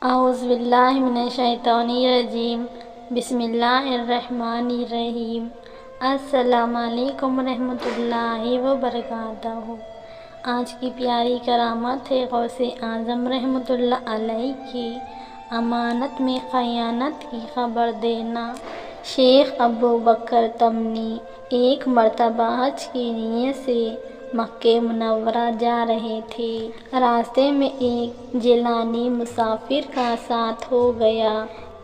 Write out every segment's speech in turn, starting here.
اعوذ باللہ من الشیطان الرجیم بسم اللہ الرحمن الرحیم السلام علیکم ورحمۃ اللہ وبرکاتہ۔ آج کی پیاری کرامت ہے غوث اعظم رحمۃ اللہ علیہ کی امانت میں خیانت کی خبر دینا۔ شیخ ابو بکر تمنی ایک مرتبہ حج کی نیت سے مکہ منورہ جا رہے تھے۔ راستے میں ایک جیلانی مسافر کا ساتھ ہو گیا۔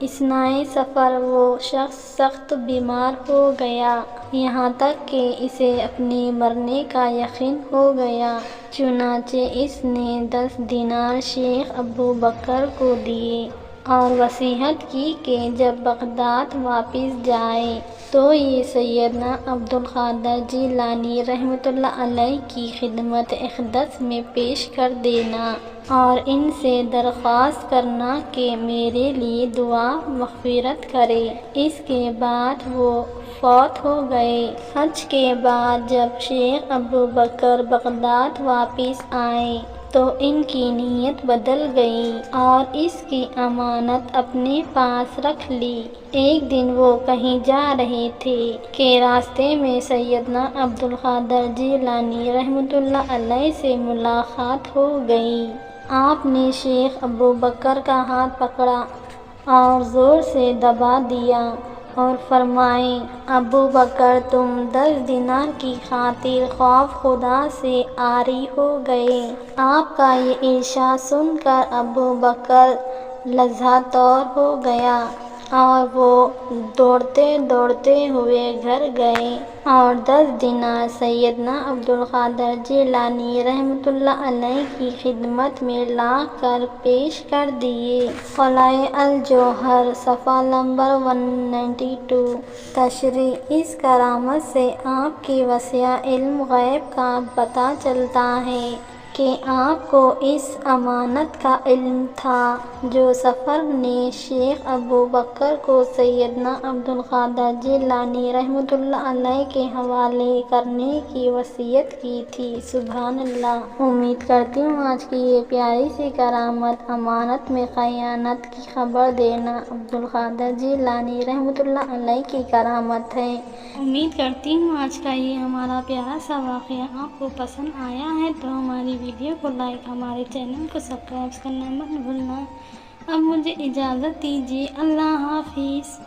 اثناءِ سفر وہ شخص سخت بیمار ہو گیا، یہاں تک کہ اسے اپنے مرنے کا یقین ہو گیا۔ چنانچہ اس نے 10 دینار شیخ ابو بکر کو دیے اور وصیت کی کہ جب بغداد واپس جائے تو یہ سیدنا عبد القادر جیلانی رحمۃ اللہ علیہ کی خدمت اقدس میں پیش کر دینا اور ان سے درخواست کرنا کہ میرے لیے دعا مغفرت کرے۔ اس کے بعد وہ فوت ہو گئے۔ حج کے بعد جب شیخ ابو بکر بغداد واپس آئے تو ان کی نیت بدل گئی اور اس کی امانت اپنے پاس رکھ لی۔ ایک دن وہ کہیں جا رہے تھے کہ راستے میں سیدنا عبد القادر جیلانی رحمۃ اللہ علیہ سے ملاقات ہو گئی۔ آپ نے شیخ ابو بکر کا ہاتھ پکڑا اور زور سے دبا دیا اور فرمائے، ابو بکر تم 10 دینار کی خاطر خوف خدا سے عاری ہو گئے۔ آپ کا یہ ارشاد سن کر ابو بکر لرزاں طور ہو گیا اور وہ دوڑتے دوڑتے ہوئے گھر گئے اور 10 دینار سیدنا عبد القادر جیلانی رحمۃ اللہ علیہ کی خدمت میں لا کر پیش کر دیے۔ خلاء الجوہر صفحہ نمبر 192۔ تشریح: اس کرامت سے آپ کی وسیع علم غیب کا پتہ چلتا ہے کہ آپ کو اس امانت کا علم تھا جو سفر نے شیخ ابو بکر کو سیدنا عبد القادر جیلانی رحمۃ اللہ علیہ کے حوالے کرنے کی وصیت کی تھی۔ سبحان اللہ۔ امید کرتی ہوں آج کی یہ پیاری سی کرامت امانت میں خیانت کی خبر دینا عبد القادر جیلانی رحمۃ اللہ علیہ کی کرامت ہے۔ امید کرتی ہوں آج کا یہ ہمارا پیارا سا واقعہ آپ کو پسند آیا ہے تو ہماری ویڈیو کو لائک، ہمارے چینل کو سبسکرائب کرنا مت بھولنا۔ اب مجھے اجازت دیجیے، اللہ حافظ۔